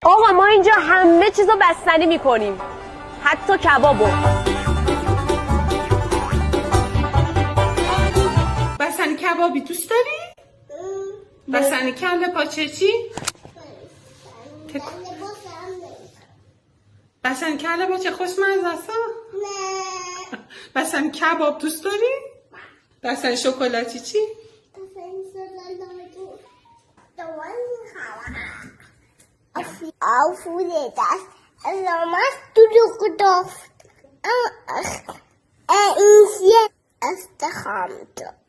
آقا ما اینجا همه چیزو بستنی میکنیم، حتی کبابو. بستنی کبابی دوست داری؟ بستنی کله پاچه چی؟ بستنی کله پاچه خوشمزه است؟ نه. بستنی کباب دوست داری؟ بستنی شکلاتی چی؟ Auf das machst du doch gedacht. Ist hier ist der Hand.